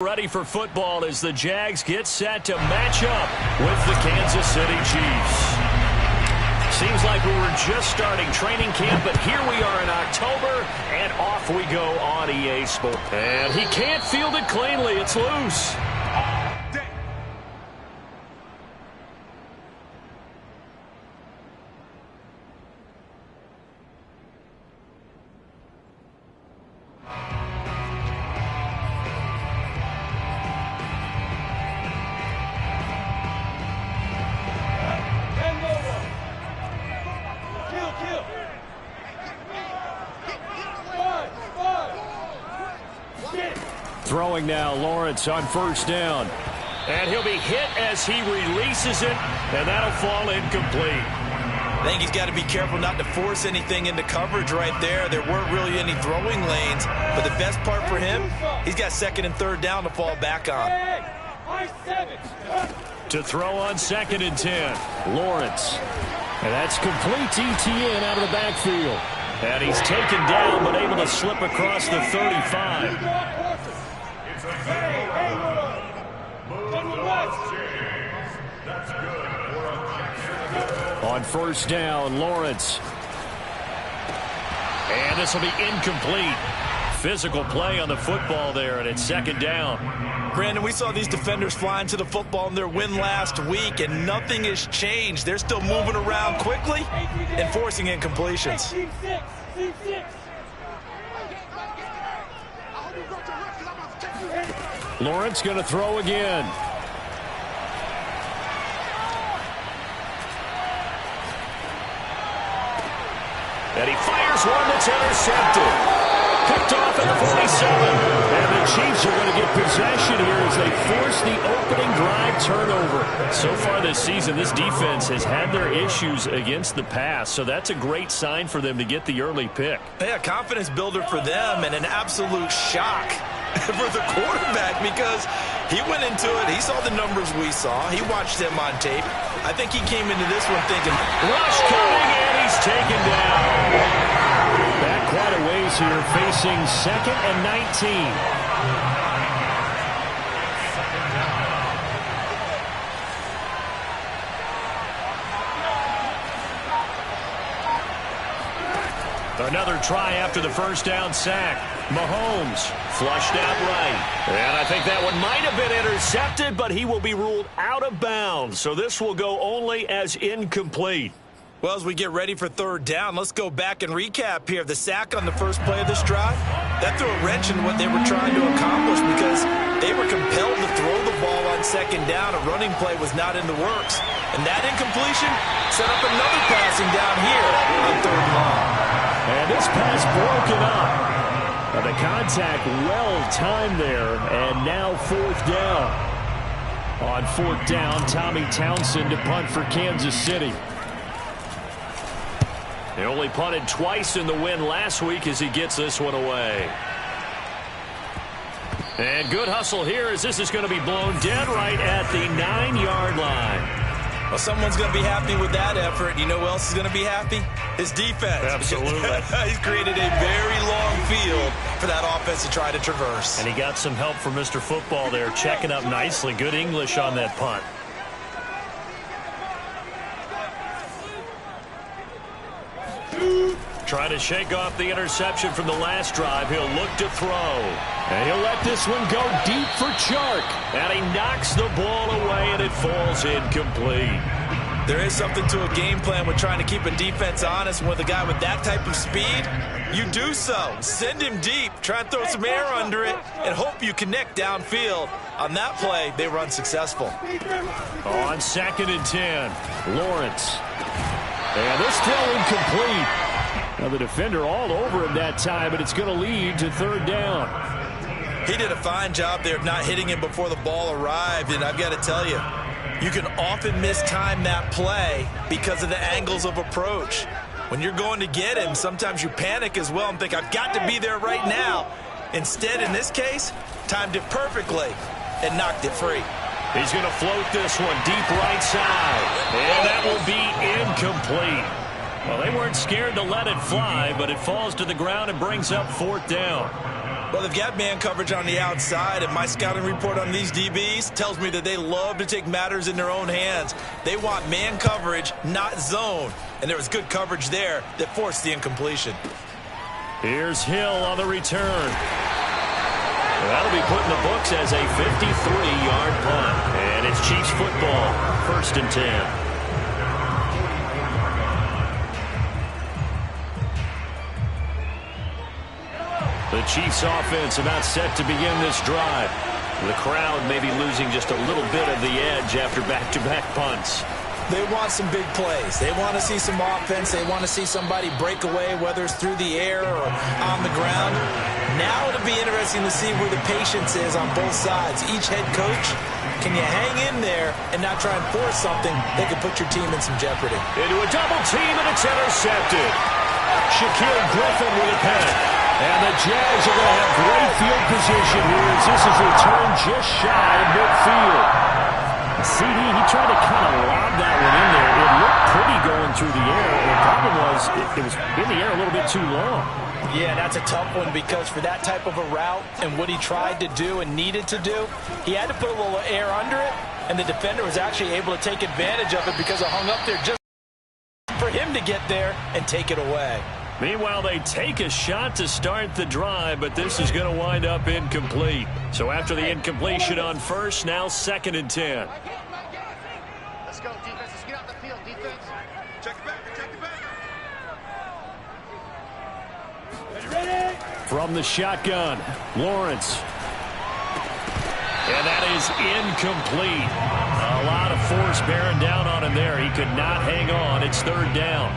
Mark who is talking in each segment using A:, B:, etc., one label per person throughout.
A: Ready for football as the Jags get set to match up with the Kansas City Chiefs. Seems like we were just starting training camp, but here we are in October, and off we go on EA Sports. And he can't field it cleanly. It's loose. Throwing now, Lawrence on first down. And he'll be hit as he releases it, and that'll fall incomplete.
B: I think he's got to be careful not to force anything into coverage right there. There weren't really any throwing lanes, but the best part for him, he's got second and third down to fall back on.
A: To throw on 2nd and 10, Lawrence. And that's complete ETN out of the backfield. And he's taken down, but able to slip across the 35. On first down, Lawrence. And this will be incomplete. Physical play on the football there, and it's 2nd down.
B: Brandon, we saw these defenders flying to the football in their win last week, and nothing has changed. They're still moving around quickly and forcing incompletions.
A: Lawrence going to throw again. And he fires one that's intercepted. Picked off at the 47. And the Chiefs are going to get possession here as they force the opening drive turnover. So far this season, this defense has had their issues against the pass, so that's a great sign for them to get the early pick.
B: Yeah, confidence builder for them and an absolute shock for the quarterback because he went into it. He saw the numbers we saw. He watched them on tape. I think he came into this one thinking,
A: rush coming, and he's taken down. Back quite a ways here, facing 2nd and 19. Another try after the first down sack. Mahomes flushed out right. And I think that one might have been intercepted, but he will be ruled out of bounds. So this will go only as incomplete.
B: Well, as we get ready for 3rd down, let's go back and recap here. The sack on the first play of this drive, that threw a wrench in what they were trying to accomplish because they were compelled to throw the ball on 2nd down. A running play was not in the works. And that incompletion set up another passing down here on 3rd and long.
A: And this pass broken up. The contact well-timed there, and now 4th down. On 4th down, Tommy Townsend to punt for Kansas City. They only punted twice in the win last week as he gets this one away. And good hustle here as this is going to be blown dead right at the 9-yard line.
B: Well, someone's going to be happy with that effort. You know who else is going to be happy? His defense.
A: Absolutely.
B: He's created a very long field for that offense to try to traverse.
A: And he got some help from Mr. Football there, checking up nicely. Good English on that punt. Trying to shake off the interception from the last drive. He'll look to throw. And he'll let this one go deep for Chark. And he knocks the ball away, and it falls incomplete.
B: There is something to a game plan with trying to keep a defense honest. With a guy with that type of speed, you do so. Send him deep. Try and throw some air under it and hope you connect downfield. On that play, they were unsuccessful.
A: On 2nd and 10, Lawrence. And this throw incomplete. Now the defender all over him that time, but it's going to lead to 3rd down.
B: He did a fine job there of not hitting him before the ball arrived, and I've got to tell you, you can often mistime that play because of the angles of approach. When you're going to get him, sometimes you panic as well and think, I've got to be there right now. Instead, in this case, timed it perfectly and knocked it free.
A: He's going to float this one deep right side, and that will be incomplete. Well, they weren't scared to let it fly, but it falls to the ground and brings up 4th down.
B: Well, they've got man coverage on the outside, and my scouting report on these DBs tells me that they love to take matters in their own hands. They want man coverage, not zone. And there was good coverage there that forced the incompletion.
A: Here's Hill on the return. That'll be put in the books as a 53-yard punt. And it's Chiefs football, 1st and 10. The Chiefs offense about set to begin this drive. The crowd may be losing just a little bit of the edge after back-to-back punts.
B: They want some big plays. They want to see some offense. They want to see somebody break away, whether it's through the air or on the ground. Now it'll be interesting to see where the patience is on both sides. Each head coach, can you hang in there and not try and force something that could put your team in some jeopardy?
A: Into a double team, and it's intercepted. Shaquille Griffin with a pick. And the Jags are going to have great field position here as this is returned just shy of midfield. CD, he tried to kind of lob that one in there. It looked pretty going through the air. The problem was it was in the air a little bit too long.
B: Yeah, that's a tough one because for that type of a route and what he tried to do and needed to do, he had to put a little air under it, and the defender was actually able to take advantage of it because it hung up there just for him to get there and take it away.
A: Meanwhile, they take a shot to start the drive, but this is going to wind up incomplete. So after the incompletion on first, now 2nd and 10.
C: Let's go, defense. Let's get out the field, defense. Check it back. Check it back. Ready?
A: From the shotgun, Lawrence. And that is incomplete. A lot of force bearing down on him there. He could not hang on. It's 3rd down.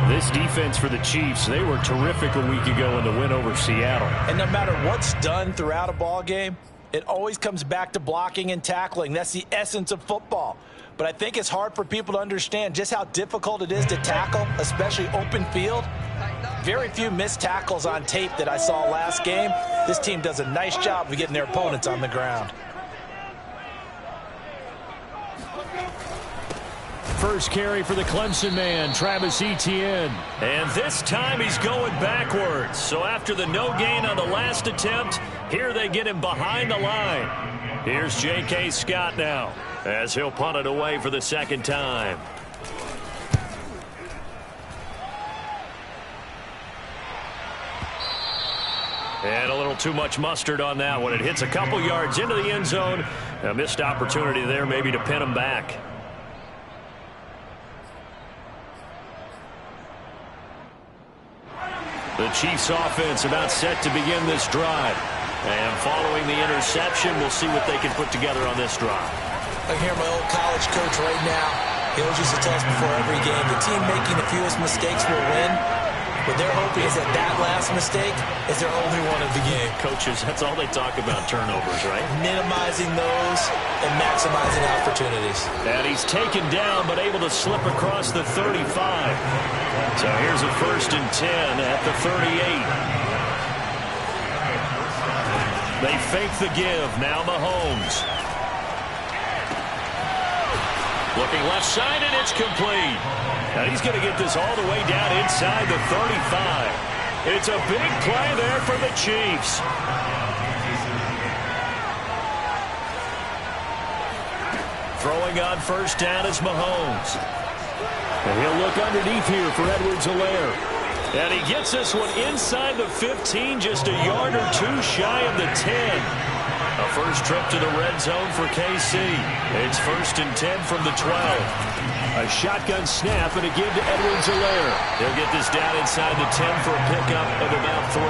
A: This defense for the Chiefs, they were terrific a week ago in the win over Seattle.
B: And no matter what's done throughout a ball game, it always comes back to blocking and tackling. That's the essence of football. But I think it's hard for people to understand just how difficult it is to tackle, especially open field. Very few missed tackles on tape that I saw last game. This team does a nice job of getting their opponents on the ground.
A: First carry for the Clemson man, Travis Etienne. And this time he's going backwards. So after the no gain on the last attempt, here they get him behind the line. Here's J.K. Scott now as he'll punt it away for the 2nd time. And a little too much mustard on that one. It hits a couple yards into the end zone. A missed opportunity there maybe to pin him back. The Chiefs offense about set to begin this drive. And following the interception, we'll see what they can put together on this drive.
B: I hear my old college coach right now. He always used to tell us before every game, the team making the fewest mistakes will win. What they're hoping is that last mistake is their only one of the game.
A: Coaches, that's all they talk about, turnovers, right?
B: Minimizing those and maximizing opportunities.
A: And he's taken down but able to slip across the 35. So here's a 1st and 10 at the 38. They fake the give. Now Mahomes. Looking left side, and it's complete. Now he's going to get this all the way down inside the 35. It's a big play there for the Chiefs. Throwing on 1st down is Mahomes. And he'll look underneath here for Edwards-Helaire. And he gets this one inside the 15, just a yard or two shy of the 10. A first trip to the red zone for KC. It's 1st and 10 from the 12. A shotgun snap and a give to Edwards-Helaire. He'll get this down inside the 10 for a pickup of about 3.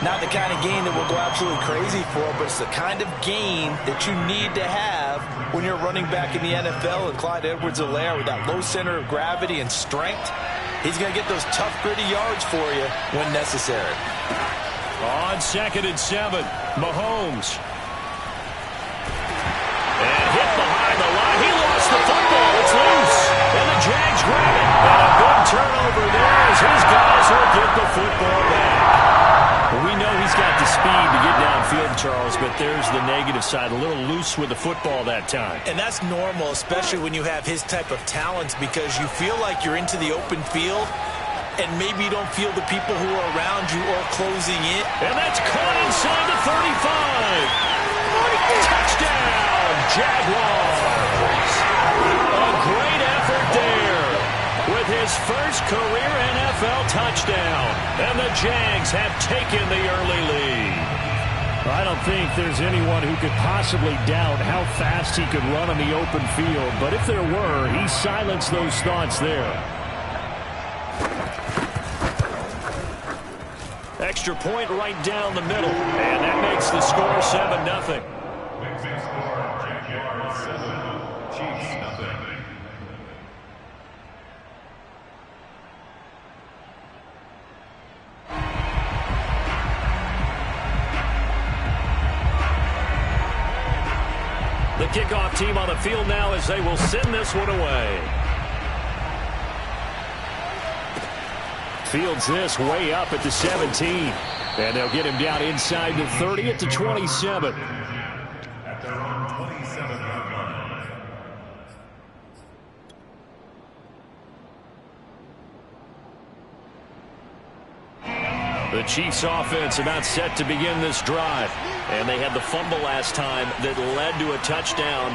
B: Not the kind of gain that we'll go absolutely crazy for, but it's the kind of gain that you need to have when you're running back in the NFL. And Clyde Edwards-Helaire with that low center of gravity and strength, he's going to get those tough, gritty yards for you when necessary.
A: On 2nd and 7, Mahomes. And hit behind the line. He lost the football. It's loose. And the Jags grab it. And a big turnover there as his guys will get the football back. Well, we know he's got the speed to get downfield, Charles, but there's the negative side. A little loose with the football that time.
B: And that's normal, especially when you have his type of talents, because you feel like you're into the open field, and maybe you don't feel the people who are around you or closing in.
A: And that's caught inside the 35. Touchdown, Jaguars. A great effort there with his first career NFL touchdown. And the Jags have taken the early lead.
D: I don't think there's anyone who could possibly doubt how fast he could run on the open field. But if there were, he silenced those thoughts there.
A: Extra point right down the middle. And that makes the score 7-0. The kickoff team on the field now as they will send this one away. Fields this way up at the 17. And they'll get him down inside the 30 at the 27. The Chiefs offense about set to begin this drive. And they had the fumble last time that led to a touchdown.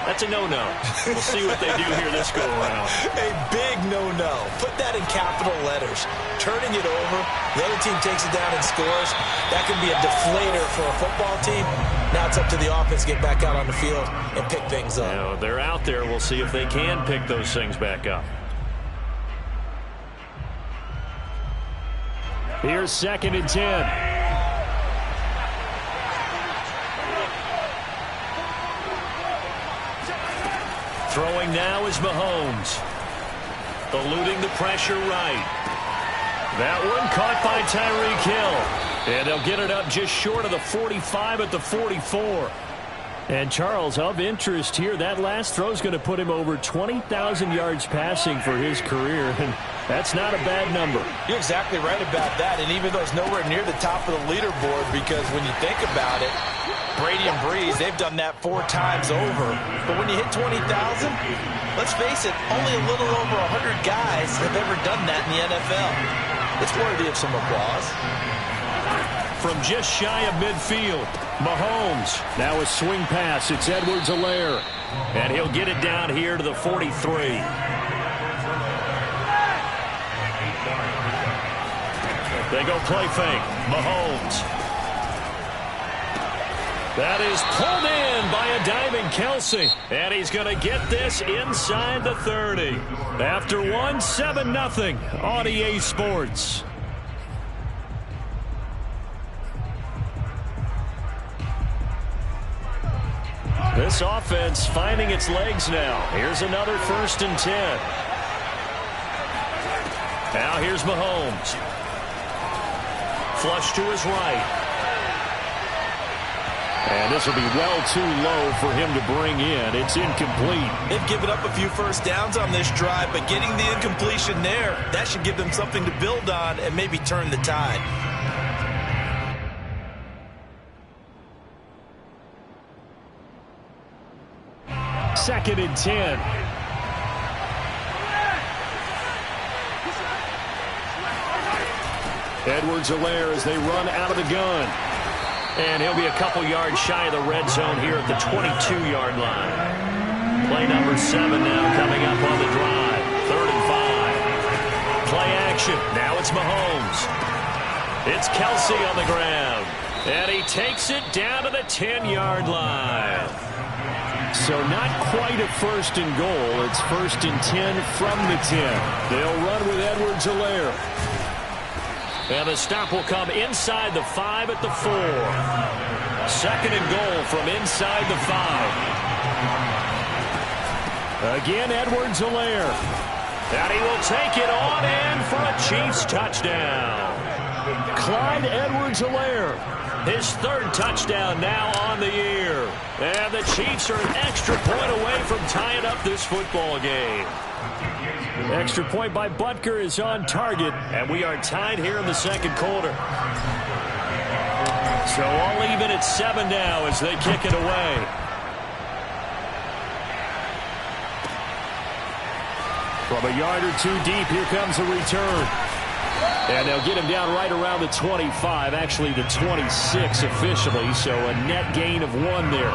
A: That's a no-no. We'll see what they do here this go-around.
B: A big no-no. Put that in capital letters. Turning it over, the other team takes it down and scores. That can be a deflator for a football team. Now it's up to the offense to get back out on the field and pick things up.
A: Now, they're out there. We'll see if they can pick those things back up.
D: Here's 2nd and 10.
A: Throwing now is Mahomes. Eluding the pressure right. That one caught by Tyreek Hill. And they'll get it up just short of the 45 at the 44.
D: And Charles, of interest here, that last throw is going to put him over 20,000 yards passing for his career. And that's not a bad number.
B: You're exactly right about that. And even though it's nowhere near the top of the leaderboard, because when you think about it, Brady and Breeze, they've done that 4 times over. But when you hit 20,000, let's face it, only a little over 100 guys have ever done that in the NFL. It's worthy of some applause.
A: From just shy of midfield, Mahomes.
D: Now a swing pass. It's Edwards-Helaire.
A: And he'll get it down here to the 43. They go play fake. Mahomes. That is pulled in by a diving Kelsey. And he's going to get this inside the 30. After 1, 7-0 on EA Sports. This offense finding its legs now. Here's another 1st and 10. Now here's Mahomes. Flush to his right. And this will be well too low for him to bring in. It's incomplete.
B: They've given up a few first downs on this drive, but getting the incompletion there, that should give them something to build on and maybe turn the tide.
D: 2nd and 10. Edwards-Helaire as they run out of the gun.
A: And he'll be a couple yards shy of the red zone here at the 22-yard line. Play number 7 now coming up on the drive. 3rd and 5. Play action. Now it's Mahomes. It's Kelsey on the ground. And he takes it down to the 10-yard line.
D: So not quite a 1st and goal. It's 1st and 10 from the 10. They'll run with Edwards-Helaire.
A: And the stop will come inside the 5 at the 4. 2nd and goal from inside the 5. Again, Edwards-Helaire. And he will take it on in for a Chiefs touchdown. Clyde Edwards-Helaire. His 3rd touchdown now on the year. And the Chiefs are an extra point away from tying up this football game.
D: Extra point by Butker is on target.
A: And we are tied here in the 2nd quarter. So all even at 7 now as they kick it away.
D: From a yard or two deep, here comes a return. And they'll get him down right around the 25, actually the 26 officially, so a net gain of 1 there.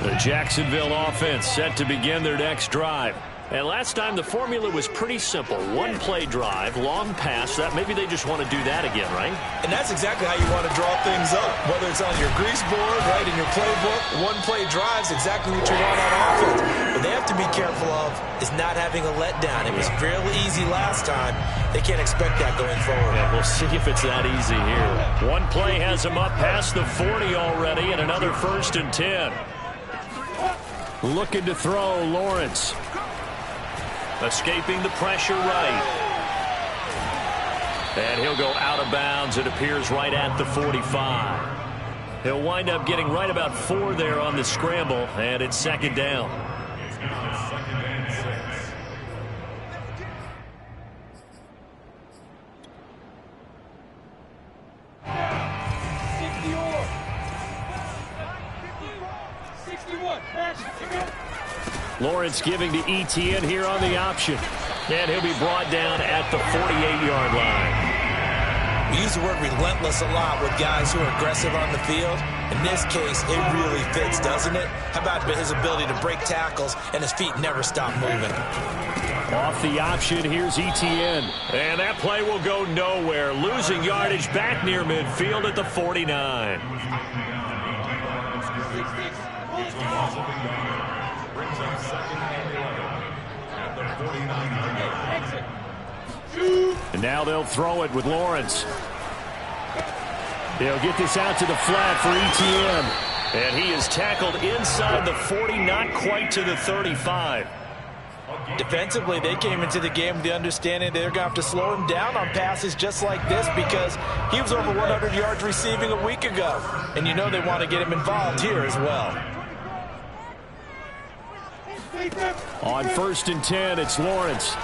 D: The Jacksonville offense set to begin their next drive. And last time the formula was pretty simple. One-play drive, long pass. That maybe they just want to do that again, right?
B: And that's exactly how you want to draw things up. Whether it's on your grease board, right, in your playbook, one-play drive's exactly what you want on offense. What they have to be careful of is not having a letdown. It was fairly easy last time. They can't expect that going forward.
D: Yeah, we'll see if it's that easy here. One play has them up past the 40 already, and another 1st and 10. Looking to throw, Lawrence. Escaping the pressure right. And he'll go out of bounds. It appears right at the 45. He'll wind up getting right about 4 there on the scramble, and it's 2nd down. Lawrence giving to Etienne here on the option. And he'll be brought down at the 48-yard line.
B: We use the word relentless a lot with guys who are aggressive on the field. In this case, it really fits, doesn't it? How about his ability to break tackles and his feet never stop moving?
D: Off the option, here's Etienne. And that play will go nowhere. Losing yardage back near midfield at the 49. And now they'll throw it with Lawrence. They'll get this out to the flat for Etienne. And he is tackled inside the 40, not quite to the 35.
B: Defensively, they came into the game with the understanding they're going to have to slow him down on passes just like this because he was over 100 yards receiving a week ago. And you know they want to get him involved here as well.
D: On 1st and 10, it's Lawrence.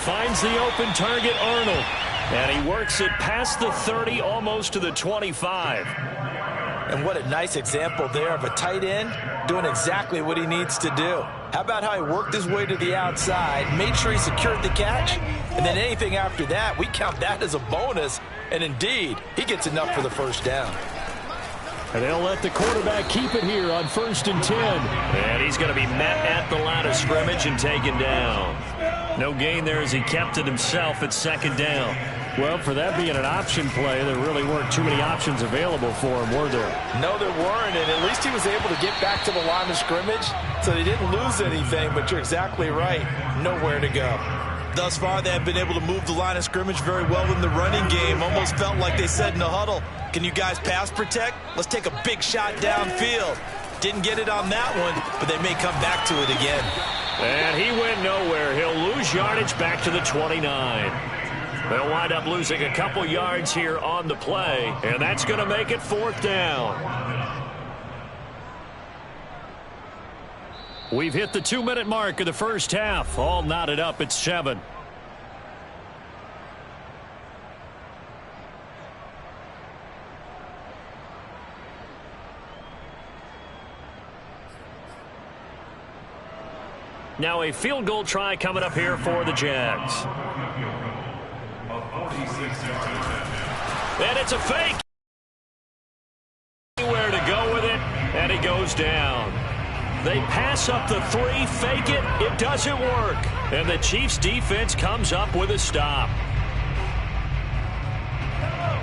D: Finds the open target, Arnold. And he works it past the 30, almost to the 25.
B: And what a nice example there of a tight end doing exactly what he needs to do. How about how he worked his way to the outside, made sure he secured the catch, and then anything after that, we count that as a bonus. And indeed, he gets enough for the 1st down.
D: And they'll let the quarterback keep it here on 1st and 10. And he's going to be met at the line of scrimmage and taken down. No gain there as he kept it himself at 2nd down. Well, for that being an option play, there really weren't too many options available for him, were there?
B: No, there weren't, and at least he was able to get back to the line of scrimmage, so they didn't lose anything, but you're exactly right. Nowhere to go. Thus far, they have been able to move the line of scrimmage very well in the running game. Almost felt like they said in the huddle, can you guys pass protect? Let's take a big shot downfield. Didn't get it on that one, but they may come back to it again.
D: And he went nowhere. He'll lose yardage back to the 29. They'll wind up losing a couple yards here on the play, and that's going to make it 4th down. We've hit the 2-minute mark of the 1st half. All knotted up at 7. Now a field goal try coming up here for the Jags. And it's a fake. Where to go with it, and he goes down. They pass up the 3, fake it, it doesn't work. And the Chiefs defense comes up with a stop.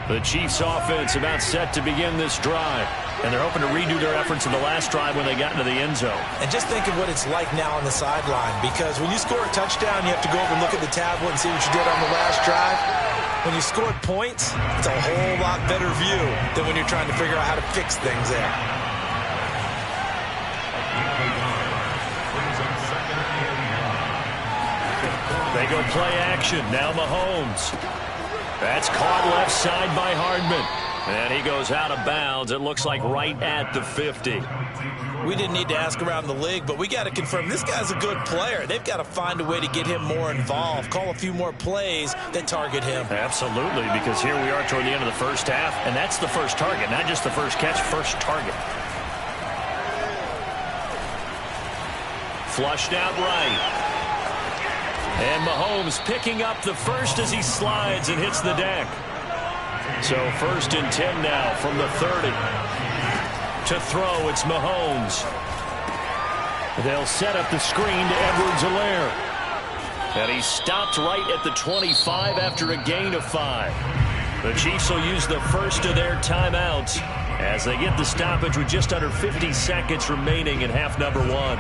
D: The Chiefs offense about set to begin this drive. And they're hoping to redo their efforts in the last drive when they got into the end zone.
B: And just think of what it's like now on the sideline, because when you score a touchdown, you have to go over and look at the tablet and see what you did on the last drive. When you scored points, it's a whole lot better view than when you're trying to figure out how to fix things there.
D: They go play action. Now Mahomes. That's caught left side by Hardman. And he goes out of bounds. It looks like right at the 50.
B: We didn't need to ask around the league, but we got to confirm this guy's a good player. They've got to find a way to get him more involved, call a few more plays that target him.
D: Absolutely, because here we are toward the end of the first half, and that's the first target, not just the first catch, first target. Flushed out right. And Mahomes picking up the first as he slides and hits the deck. So 1st and 10 now from the 30. To throw, it's Mahomes. They'll set up the screen to Edwards-Helaire. And he stopped right at the 25 after a gain of 5. The Chiefs will use the first of their timeouts as they get the stoppage with just under 50 seconds remaining in half number 1.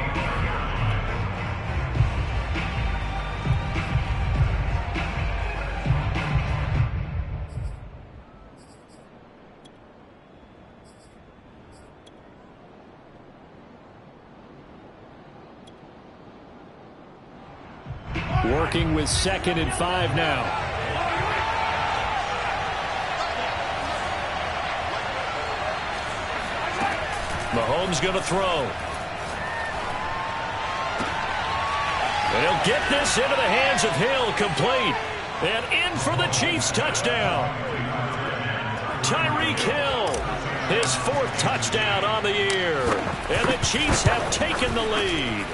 D: Working with 2nd and 5 now. Mahomes going to throw. And he'll get this into the hands of Hill, complete. And in for the Chiefs touchdown. Tyreek Hill, his 4th touchdown on the year. And the Chiefs have taken the lead.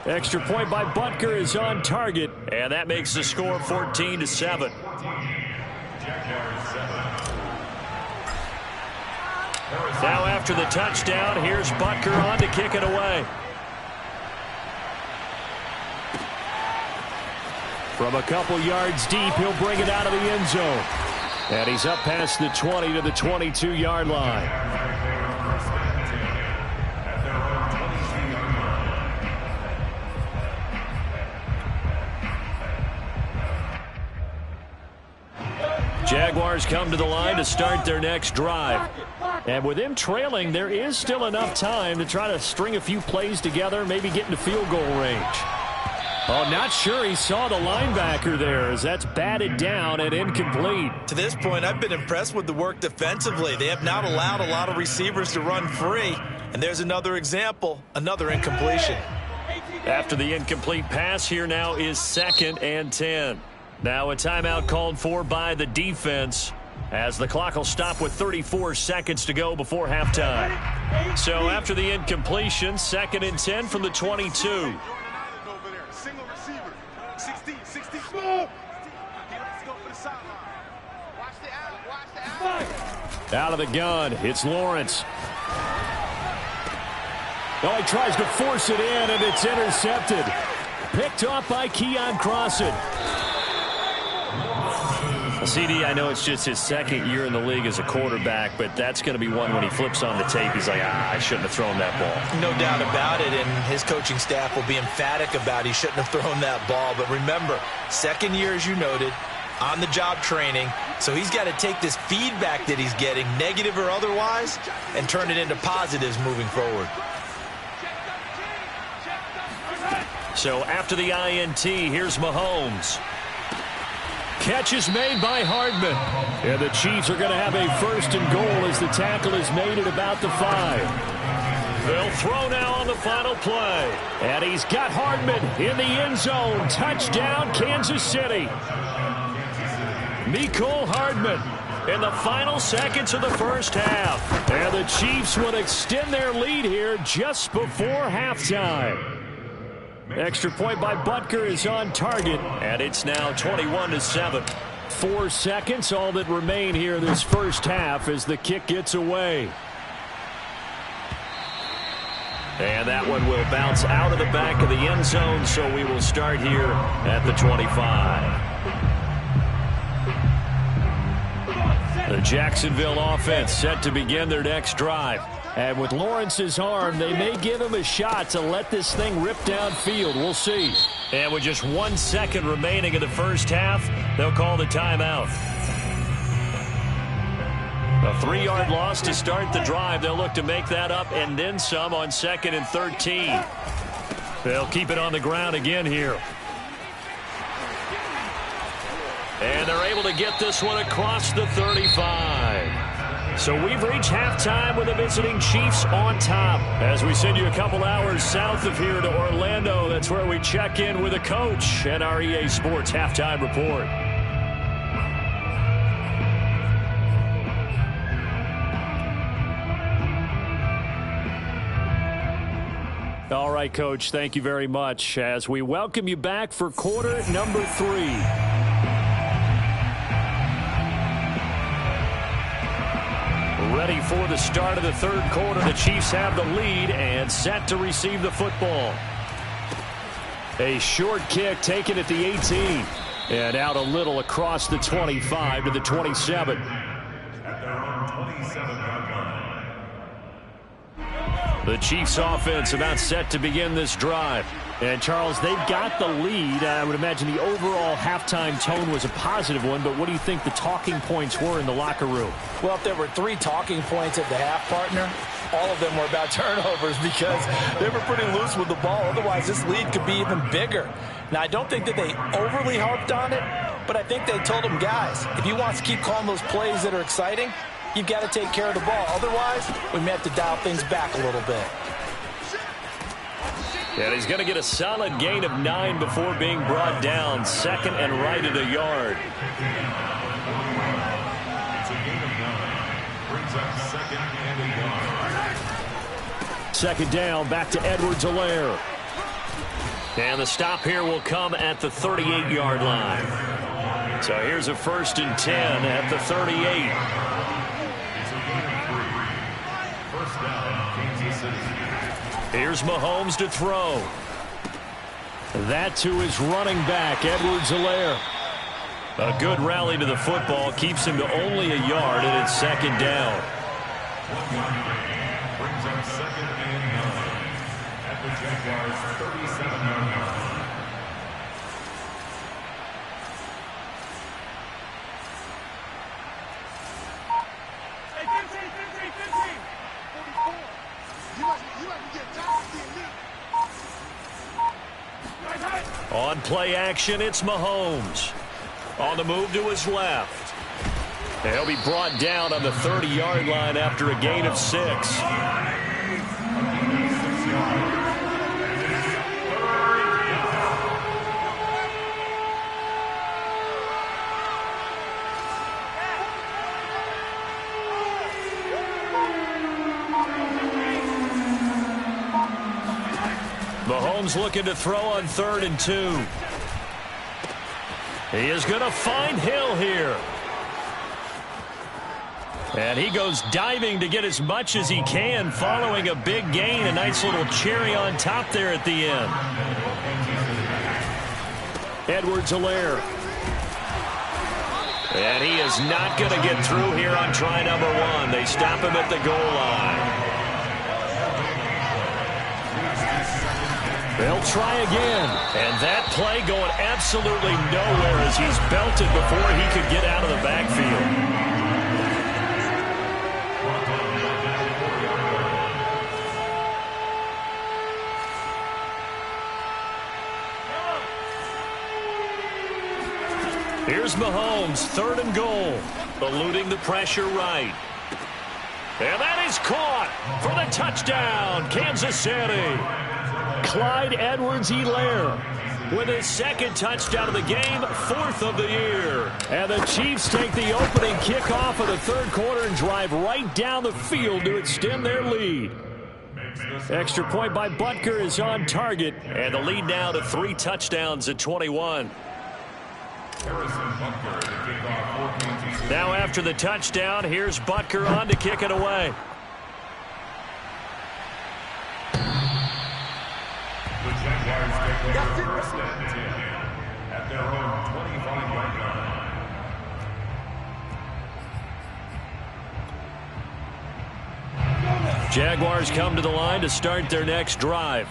D: Extra point by Butker is on target, and that makes the score 14-7. Now after the touchdown, here's Butker on to kick it away. From a couple yards deep, he'll bring it out of the end zone. And he's up past the 20 to the 22-yard line. Jaguars come to the line to start their next drive. And with them trailing, there is still enough time to try to string a few plays together, maybe get into field goal range. Oh, not sure he saw the linebacker there as that's batted down and incomplete.
B: To this point, I've been impressed with the work defensively. They have not allowed a lot of receivers to run free. And there's another example, another incompletion.
D: After the incomplete pass, here now is 2nd and 10. Now a timeout called for by the defense as the clock will stop with 34 seconds to go before halftime. So after the incompletion, 2nd and 10 from the 22. Out of the gun, it's Lawrence. Oh, he tries to force it in, and it's intercepted. Picked off by Keon Crossan. CD, I know it's just his 2nd year in the league as a quarterback, but that's going to be one when he flips on the tape. He's like, I shouldn't have thrown that ball.
B: No doubt about it, and his coaching staff will be emphatic about he shouldn't have thrown that ball. But remember, 2nd year, as you noted, on-the-job training, so he's got to take this feedback that he's getting, negative or otherwise, and turn it into positives moving forward.
D: So after the INT, here's Mahomes. Catch is made by Hardman. And the Chiefs are going to have a 1st and goal as the tackle is made at about the 5. They'll throw now on the final play. And he's got Hardman in the end zone. Touchdown, Kansas City. Mecole Hardman in the final seconds of the first half. And the Chiefs would extend their lead here just before halftime. Extra point by Butker is on target, and it's now 21-7. 4 seconds, all that remain here this first half as the kick gets away. And that one will bounce out of the back of the end zone, so we will start here at the 25. The Jacksonville offense set to begin their next drive. And with Lawrence's arm, they may give him a shot to let this thing rip downfield. We'll see. And with just 1 second remaining in the first half, they'll call the timeout. A 3-yard loss to start the drive. They'll look to make that up and then some on 2nd and 13. They'll keep it on the ground again here. And they're able to get this one across the 35. So we've reached halftime with the visiting Chiefs on top. As we send you a couple hours south of here to Orlando, that's where we check in with a coach and our EA Sports Halftime Report. All right, Coach, thank you very much as we welcome you back for quarter number 3. Ready for the start of the third quarter. The Chiefs have the lead and set to receive the football. A short kick taken at the 18 and out a little across the 25 to the 27. The Chiefs offense about set to begin this drive. And, Charles, they've got the lead. I would imagine the overall halftime tone was a positive one, but what do you think the talking points were in the locker room?
B: Well, if there were 3 talking points at the half, partner, all of them were about turnovers because they were pretty loose with the ball. Otherwise, this lead could be even bigger. Now, I don't think that they overly harped on it, but I think they told them, guys, if you want to keep calling those plays that are exciting, you've got to take care of the ball. Otherwise, we may have to dial things back a little bit.
D: And he's going to get a solid gain of 9 before being brought down. Second and right at a yard. Second down, back to Edwards-Helaire. And the stop here will come at the 38-yard line. So here's a 1st and 10 at the 38. Here's Mahomes to throw. That to his running back, Edwards-Helaire. A good rally to the football keeps him to only a yard, and it's second down.
E: Brings up 2nd and 9 at the Jaguars' 37-yard line.
D: On play action, it's Mahomes. On the move to his left. He'll be brought down on the 30-yard line after a gain of 6. Mahomes looking to throw on 3rd and 2. He is going to find Hill here. And he goes diving to get as much as he can following a big gain. A nice little cherry on top there at the end. Edwards-Helaire. And he is not going to get through here on try number 1. They stop him at the goal line. They'll try again. And that play going absolutely nowhere as he's belted before he could get out of the backfield. Here's Mahomes, 3rd and goal. Eluding the pressure right. And that is caught for the touchdown, Kansas City. Clyde Edwards-Helaire with his 2nd touchdown of the game, 4th of the year. And the Chiefs take the opening kickoff of the 3rd quarter and drive right down the field to extend their lead. Extra point by Butker is on target, and the lead now to 3 touchdowns at 21. Now after the touchdown, here's Butker on to kick it away.
E: The Jaguars take over 1st and 10 at their own 25-yard line.
D: Jaguars come to the line to start their next drive.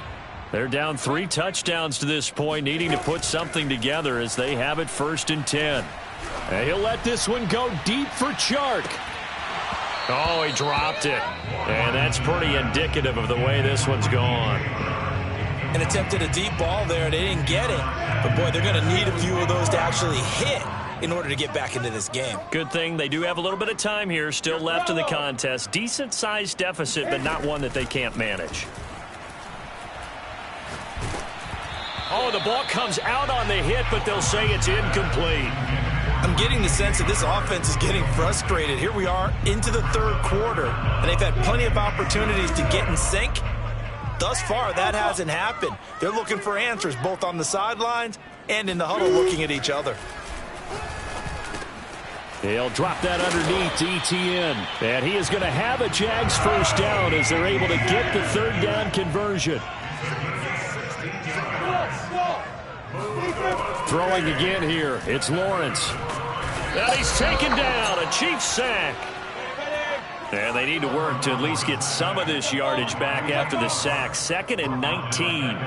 D: They're down 3 touchdowns to this point, needing to put something together as they have it 1st and 10. And he'll let this one go deep for Chark. Oh, he dropped it. And that's pretty indicative of the way this one's gone.
B: And attempted a deep ball there. They didn't get it. But, boy, they're going to need a few of those to actually hit in order to get back into this game.
D: Good thing they do have a little bit of time here still left in the contest. Decent-sized deficit, but not one that they can't manage. Oh, the ball comes out on the hit, but they'll say it's incomplete.
B: I'm getting the sense that this offense is getting frustrated. Here we are into the third quarter, and they've had plenty of opportunities to get in sync. Thus far, that hasn't happened. They're looking for answers both on the sidelines and in the huddle looking at each other.
A: He'll drop that underneath to ETN. And he is going to have a Jags first down as they're able to get the third down conversion. Throwing again here. It's Lawrence.
D: And he's taken down. A Chiefs sack. And they need to work to at least get some of this yardage back after the sack. 2nd and 19.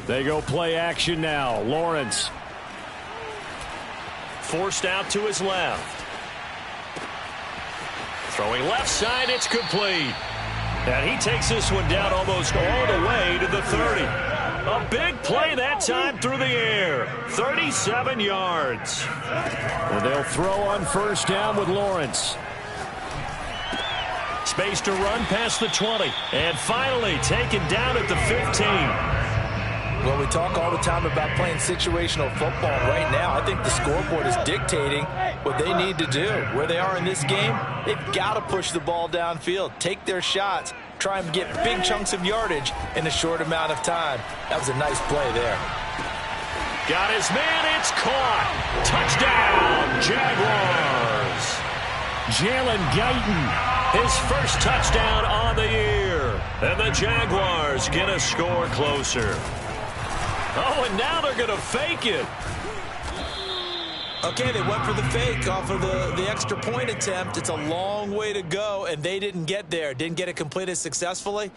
A: They go play action now. Lawrence.
D: Forced out to his left. Throwing left side, it's complete. And he takes this one down almost all the way to the 30. A big play that time through the air. 37 yards.
A: And they'll throw on first down with Lawrence.
D: Space to run past the 20. And finally taken down at the 15.
B: Well, we talk all the time about playing situational football. Right now, I think the scoreboard is dictating what they need to do. Where they are in this game, they've got to push the ball downfield, take their shots, try and get big chunks of yardage in a short amount of time. That was a nice play there.
D: Got his man, it's caught. Touchdown, Jaguars.
A: Jalen Guyton,
D: his first touchdown on the year. And the Jaguars get a score closer. Oh, and now they're going to fake it.
B: Okay, they went for the fake off of the extra point attempt. It's a long way to go, and they didn't get there. Didn't get it completed successfully.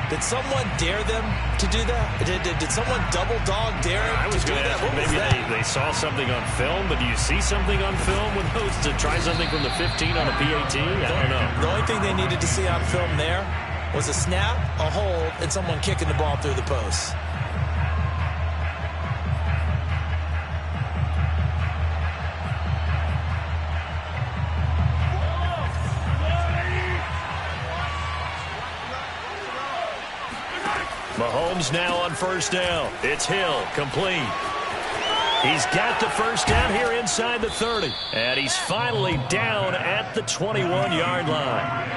B: Did someone dare them to do that? Did someone double dog dare them to do that? What was
D: maybe
B: that?
D: they saw something on film, but do you see something on film with those to try something from the 15 on a PAT? I don't know.
B: The only thing they needed to see on film there was a snap, a hold, and someone kicking the ball through the post.
D: Mahomes now on first down. It's Hill, complete. He's got the first down here inside the 30. And he's finally down at the 21-yard line.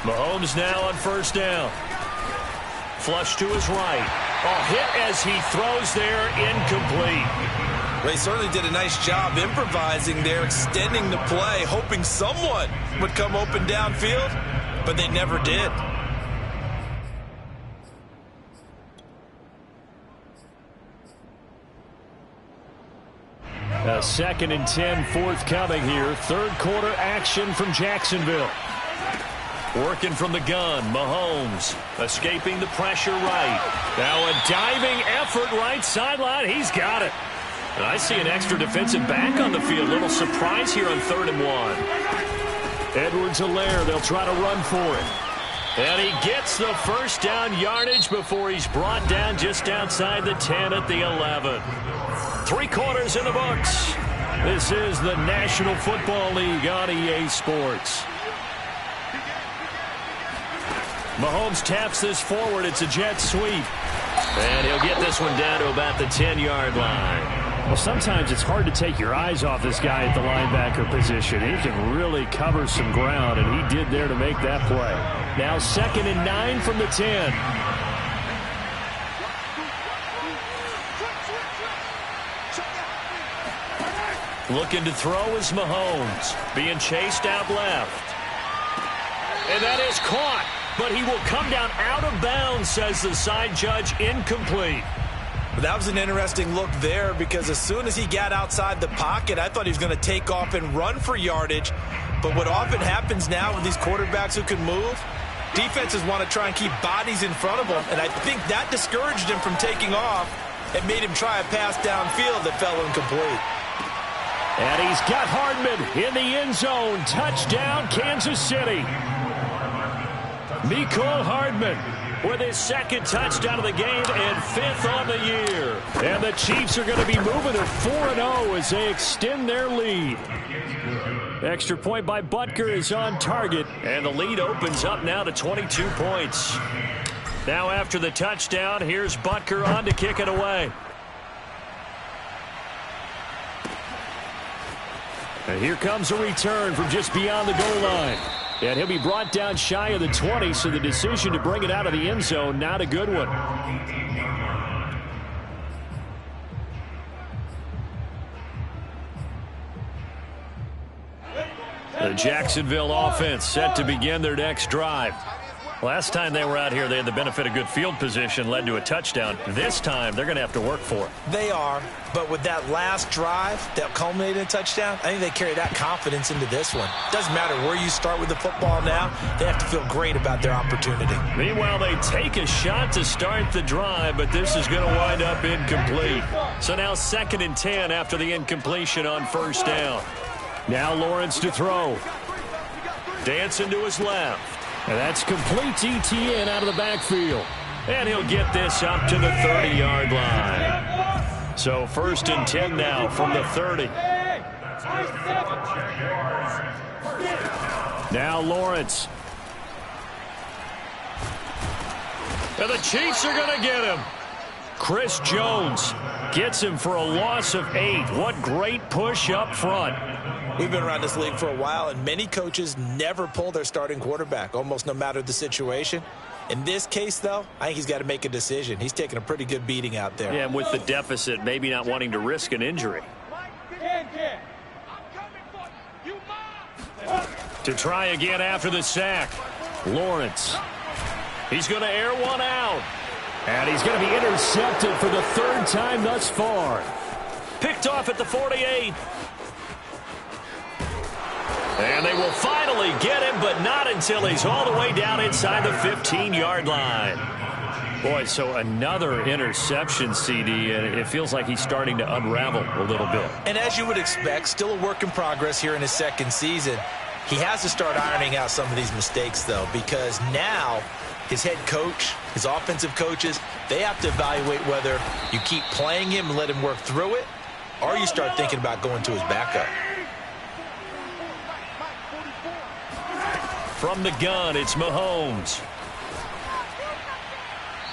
D: Mahomes now on first down. Flush to his right. Oh, hit as he throws there, incomplete.
B: They certainly did a nice job improvising there, extending the play, hoping someone would come open downfield, but they never did.
A: A 2nd and 10 forthcoming here. Third quarter action from Jacksonville.
D: Working from the gun, Mahomes escaping the pressure right. Now a diving effort right sideline. He's got it. And I see an extra defensive back on the field. Little surprise here on 3rd and 1.
A: Edwards-Helaire, they'll try to run for it.
D: And he gets the first down yardage before he's brought down just outside the 10 at the 11. 3 quarters in the books. This is the National Football League on EA Sports. Mahomes taps this forward. It's a jet sweep. And he'll get this one down to about the 10-yard line.
A: Well, sometimes it's hard to take your eyes off this guy at the linebacker position. He can really cover some ground, and he did there to make that play. Now 2nd and 9 from the 10.
D: Looking to throw is Mahomes. Being chased out left. And that is caught. But he will come down out of bounds, says the side judge, incomplete.
B: That was an interesting look there because as soon as he got outside the pocket, I thought he was going to take off and run for yardage. But what often happens now with these quarterbacks who can move, defenses want to try and keep bodies in front of them. And I think that discouraged him from taking off and made him try a pass downfield that fell incomplete.
A: And he's got Hardman in the end zone. Touchdown, Kansas City. Mecole Hardman with his second touchdown of the game and fifth on the year. And the Chiefs are going to be moving to 4-0 as they extend their lead. Extra point by Butker is on target. And the lead opens up now to 22 points. Now after the touchdown, here's Butker on to kick it away. And here comes a return from just beyond the goal line. And he'll be brought down shy of the 20, so the decision to bring it out of the end zone, not a good one. The Jacksonville offense set to begin their next drive. Last time they were out here, they had the benefit of good field position, led to a touchdown. This time, they're going to have to work for it.
B: They are, but with that last drive that culminated in a touchdown, I think they carry that confidence into this one. Doesn't matter where you start with the football now, they have to feel great about their opportunity.
A: Meanwhile, they take a shot to start the drive, but this is going to wind up incomplete. So now 2nd and 10 after the incompletion on first down. Now Lawrence to throw. Dancing to his left. And that's complete ETN out of the backfield. And he'll get this up to the 30-yard line. So 1st and 10 now from the 30. Now Lawrence. And the Chiefs are going to get him. Chris Jones gets him for a loss of 8. What great push up front.
B: We've been around this league for a while, and many coaches never pull their starting quarterback, almost no matter the situation. In this case, though, I think he's got to make a decision. He's taking a pretty good beating out there.
A: Yeah, and with the deficit, maybe not wanting to risk an injury. To try again after the sack. Lawrence. He's going to air one out. And he's going to be intercepted for the 3rd time thus far. Picked off at the 48. And they will finally get him, but not until he's all the way down inside the 15-yard line. Boy, so another interception, CD, and it feels like he's starting to unravel a little bit.
B: And as you would expect, still a work in progress here in his 2nd season. He has to start ironing out some of these mistakes, though, because now his head coach, his offensive coaches, they have to evaluate whether you keep playing him and let him work through it, or you start thinking about going to his backup.
A: From the gun, it's Mahomes.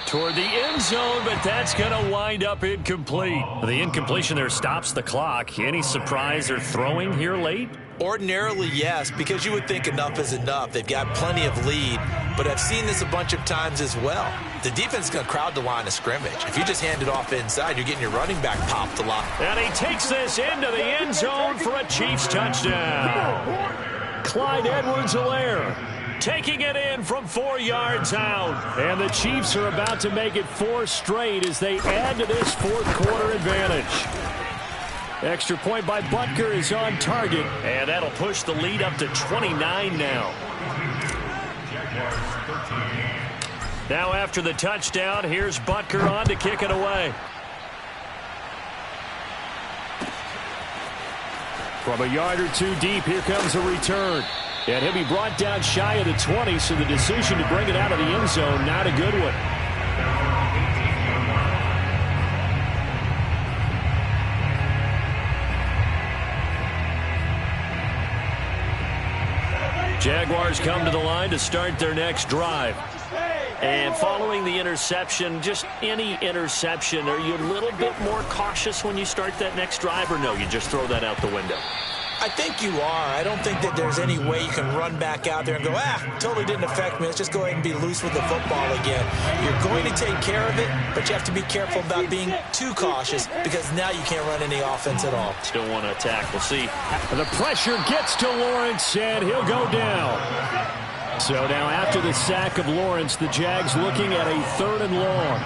A: Toward the end zone, but that's going to wind up incomplete. The incompletion there stops the clock. Any surprise they're throwing here late?
B: Ordinarily, yes, because you would think enough is enough. They've got plenty of lead, but I've seen this a bunch of times as well. The defense is going to crowd the line of scrimmage. If you just hand it off inside, you're getting your running back popped a lot.
A: And he takes this into the end zone for a Chiefs touchdown. Clyde Edwards-Helaire taking it in from 4 yards out. And the Chiefs are about to make it 4 straight as they add to this 4th quarter advantage. Extra point by Butker is on target. And that'll push the lead up to 29 now. Now after the touchdown, here's Butker on to kick it away. From a yard or 2 deep, here comes a return. And he'll be brought down shy of the 20, so the decision to bring it out of the end zone, not a good one. Jaguars come to the line to start their next drive. And following the interception, just any interception, are you a little bit more cautious when you start that next drive, or no, you just throw that out the window?
B: I think you are. I don't think that there's any way you can run back out there and go, totally didn't affect me. Let's just go ahead and be loose with the football again. You're going to take care of it, but you have to be careful about being too cautious because now you can't run any offense at all.
A: Still want to attack. We'll see. The pressure gets to Lawrence, and he'll go down. So now after the sack of Lawrence, the Jags looking at a 3rd and long.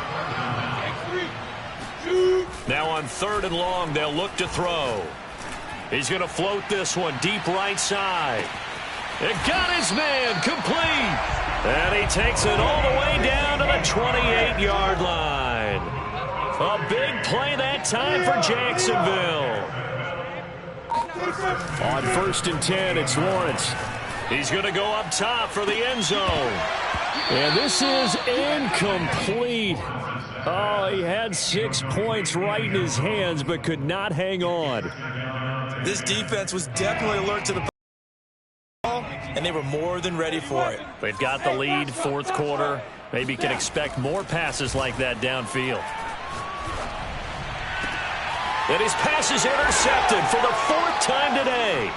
A: Now on 3rd and long, they'll look to throw. He's going to float this one deep right side. It got his man complete. And he takes it all the way down to the 28-yard line. A big play that time for Jacksonville.
D: On 1st and 10, it's Lawrence. He's going to go up top for the end zone. And this is incomplete. Oh, he had 6 points right in his hands, but could not hang on.
B: This defense was definitely alert to the ball, and they were more than ready for it.
D: They've got the lead, 4th quarter. Maybe can expect more passes like that downfield. And his pass is intercepted for the 4th time today.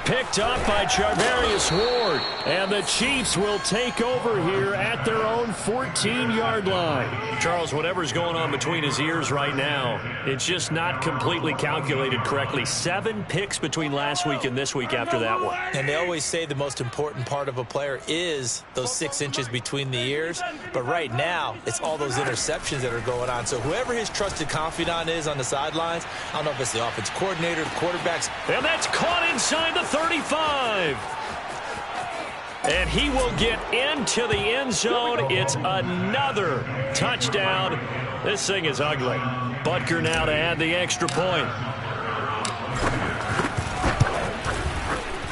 D: Picked up by Charvarius Ward. And the Chiefs will take over here at their own 14-yard line. Charles, whatever's going on between his ears right now, it's just not completely calculated correctly. 7 picks between last week and this week after that one.
B: And they always say the most important part of a player is those 6 inches between the ears. But right now, it's all those interceptions that are going on. So whoever his trusted confidant is on the sidelines, I don't know if it's the offensive coordinator, the quarterbacks.
D: And that's caught inside the 35. And he will get into the end zone. It's another touchdown. This thing is ugly. Butker now to add the extra point.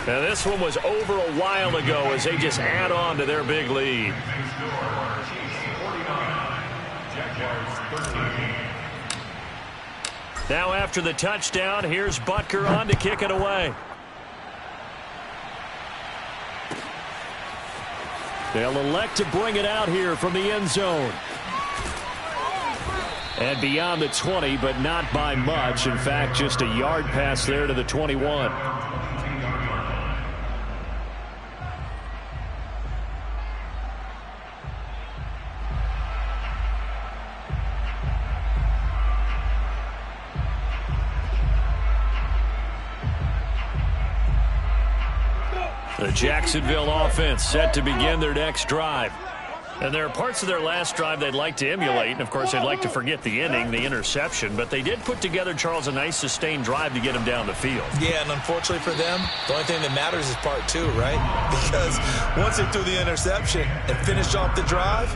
D: Now this one was over a while ago as they just add on to their big lead. Now after the touchdown, here's Butker on to kick it away. They'll elect to bring it out here from the end zone. And beyond the 20, but not by much. In fact, just a yard pass there to the 21. The Jacksonville offense set to begin their next drive. And there are parts of their last drive they'd like to emulate. And, of course, they'd like to forget the inning, the interception. But they did put together, Charles, a nice sustained drive to get him down the field.
B: Yeah, and unfortunately for them, the only thing that matters is part 2, right? Because once they threw the interception and finished off the drive,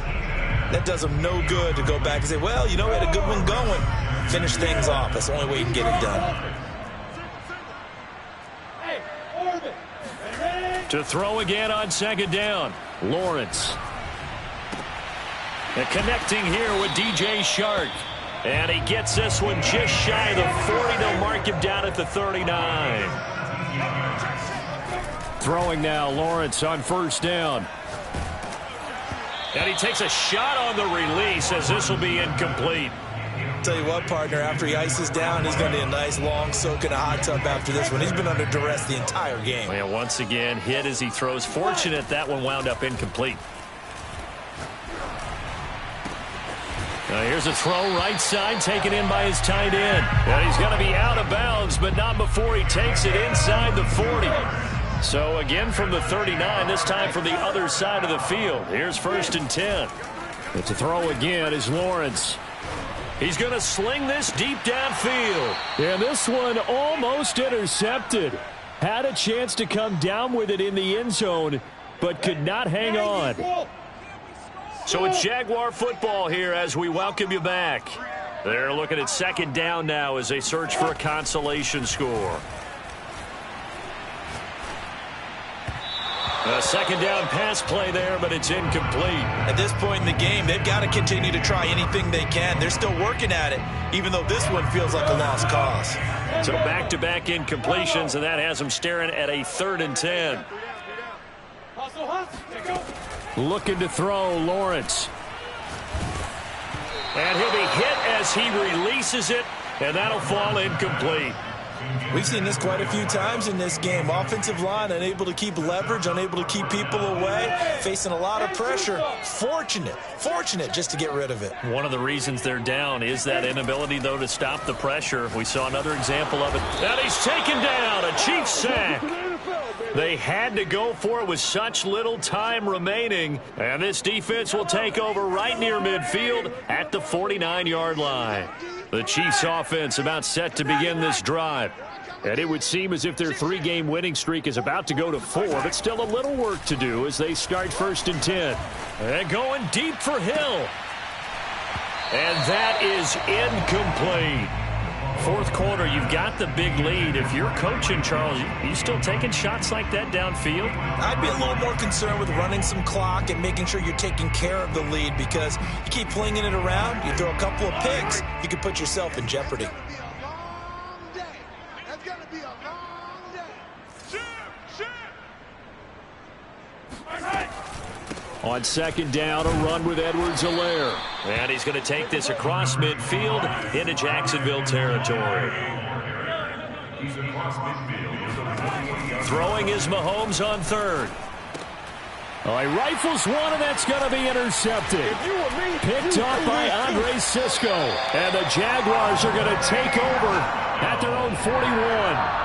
B: that does them no good to go back and say, well, you know, we had a good one going. Finish things off. That's the only way you can get it done.
D: To throw again on 2nd down, Lawrence. And connecting here with DJ Shark. And he gets this one just shy of the 40. They'll mark him down at the 39. Throwing now, Lawrence on 1st down. And he takes a shot on the release as this will be incomplete.
B: Tell you what, partner, after he ices down, he's going to be a nice long soak in a hot tub after this one. He's been under duress the entire game.
D: Well, once again, hit as he throws. Fortunate that one wound up incomplete. Now here's a throw right side taken in by his tight end. And he's going to be out of bounds, but not before he takes it inside the 40. So again from the 39, this time from the other side of the field. Here's 1st and 10. But to throw again is Lawrence. He's going to sling this deep downfield. And this one almost intercepted. Had a chance to come down with it in the end zone, but could not hang on. So it's Jaguar football here as we welcome you back. They're looking at 2nd down now as they search for a consolation score. A 2nd down pass play there, but it's incomplete.
B: At this point in the game, they've got to continue to try anything they can. They're still working at it, even though this one feels like a lost cause.
D: So back-to-back incompletions, and that has them staring at a 3rd and 10. Looking to throw, Lawrence. And he'll be hit as he releases it, and that'll fall incomplete.
B: We've seen this quite a few times in this game. Offensive line unable to keep leverage, unable to keep people away, facing a lot of pressure. Fortunate just to get rid of it.
D: One of the reasons they're down is that inability, though, to stop the pressure. We saw another example of it. And he's taken down, a Chiefs sack. They had to go for it with such little time remaining. And this defense will take over right near midfield at the 49-yard line. The Chiefs offense about set to begin this drive. And it would seem as if their 3-game winning streak is about to go to 4, but still a little work to do as they start 1st and 10. And going deep for Hill. And that is incomplete. Fourth quarter, you've got the big lead. If you're coaching, Charles, you still taking shots like that downfield?
B: I'd be a little more concerned with running some clock and making sure you're taking care of the lead, because you keep flinging it around, you throw a couple of picks, you could put yourself in jeopardy.
D: On second down, a run with Edwards-Helaire. And he's going to take this across midfield into Jacksonville territory. Throwing is Mahomes on third.
A: Oh, he rifles one, and that's going to be intercepted. Picked off by Andre Sisco. And the Jaguars are going to take over at their own 41.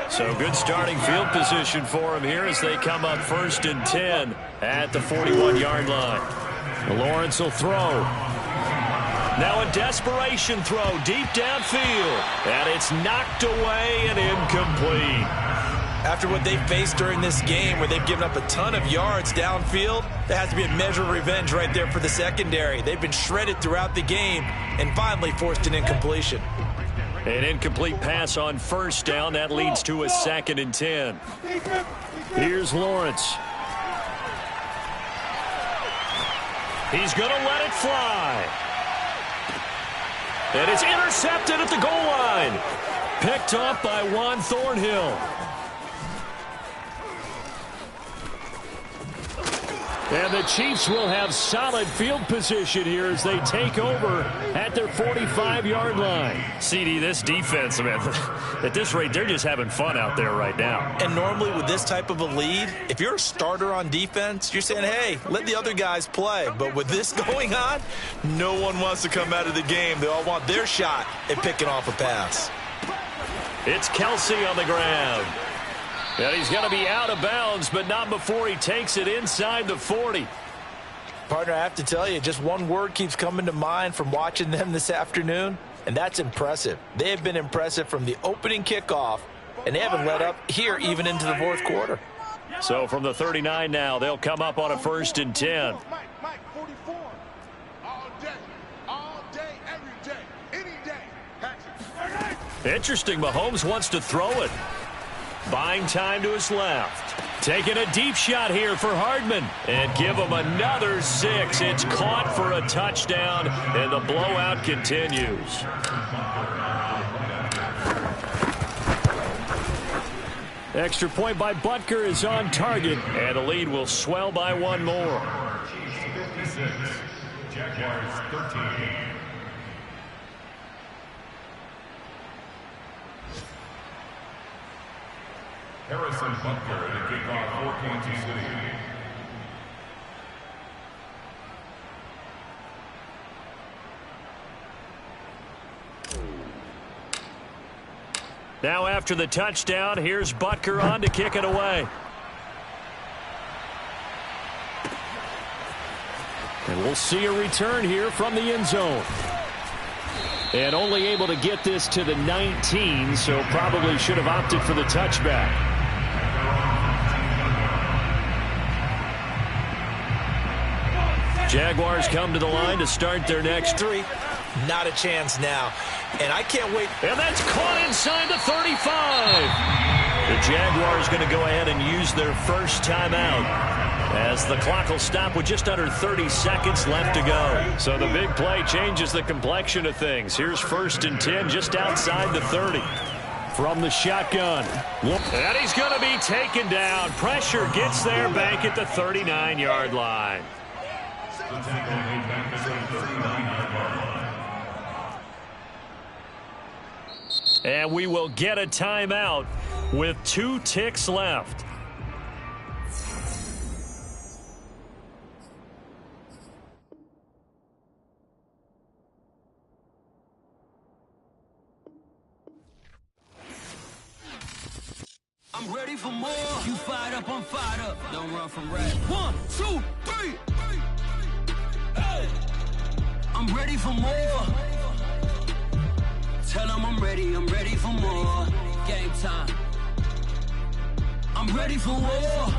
D: So good starting field position for him here as they come up 1st and 10 at the 41-yard line.
A: Lawrence will throw.
D: Now a desperation throw deep downfield. And it's knocked away and incomplete.
B: After what they've faced during this game, where they've given up a ton of yards downfield, there has to be a measure of revenge right there for the secondary. They've been shredded throughout the game and finally forced an incompletion.
D: An incomplete pass on first down. That leads to a 2nd and 10.
A: Here's Lawrence.
D: He's going to let it fly. And it's intercepted at the goal line. Picked off by Juan Thornhill.
A: And the Chiefs will have solid field position here as they take over at their 45-yard line.
D: CD, this defense, man, at this rate, they're just having fun out there right now.
B: And normally with this type of a lead, if you're a starter on defense, you're saying, hey, let the other guys play. But with this going on, no one wants to come out of the game. They all want their shot at picking off a pass.
D: It's Kelsey on the ground. And he's going to be out of bounds, but not before he takes it inside the 40.
B: Partner, I have to tell you, just one word keeps coming to mind from watching them this afternoon, and that's impressive. They have been impressive from the opening kickoff, and they haven't let up here even into the fourth quarter.
D: So from the 39 now, they'll come up on a 1st and 10.
C: Mike, 44. All day, every day, any day.
D: Interesting, Mahomes wants to throw it. Buying time to his left. Taking a deep shot here for Hardman. And give him another 6. It's caught for a touchdown, and the blowout continues.
A: Extra point by Butker is on target.
D: And the lead will swell by one more.
E: Chiefs 56, Jaguars 13. Harrison Butker to kick off for Kansas City.
D: Now after the touchdown, here's Butker on to kick it away.
A: And we'll see a return here from the end zone. And only able to get this to the 19, so probably should have opted for the touchback.
D: Jaguars come to the line to start their next 3.
B: Not a chance now. And I can't wait.
D: And that's caught inside the 35. The Jaguars going to go ahead and use their first timeout, as the clock will stop with just under 30 seconds left to go. So the big play changes the complexion of things. Here's 1st and 10 just outside the 30.
A: From the shotgun.
D: And he's going to be taken down. Pressure gets there back at the 39-yard line. And we will get a timeout with 2 ticks left.
F: I'm ready for more. You fired up, I'm fired up. Don't run from rap. 1, 2, 3. Hey. I'm ready for more. Tell them I'm ready for more. Game time. I'm ready for war.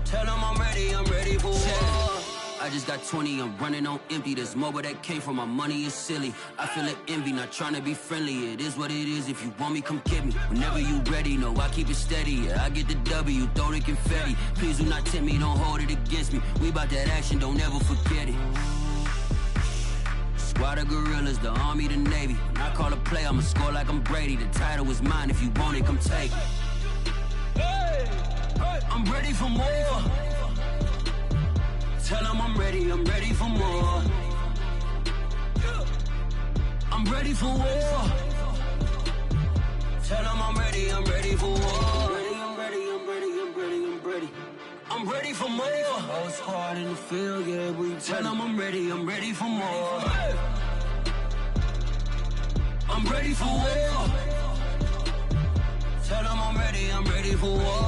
F: Tell them I'm ready for war. I I just got 20, I'm running on empty. There's more where that came from, my money is silly. I feel it envy, not trying to be friendly. It is what it is, if you want me, come get me. Whenever you ready, no, I keep it steady. Yeah, I get the W, throw the confetti. Please do not tempt me, don't hold it against me. We bout that action, don't ever forget it. Squad of gorillas, the army, the navy. When I call a play, I'ma score like I'm Brady. The title is mine, if you want it, come take it. I'm ready for more. Tell them I'm ready for more. I'm ready for war. Tell them I'm ready for war. I'm ready for more. Oh, it's hard in the field, yeah, we tell them I'm ready for more. I'm ready for war. Tell them I'm ready for war.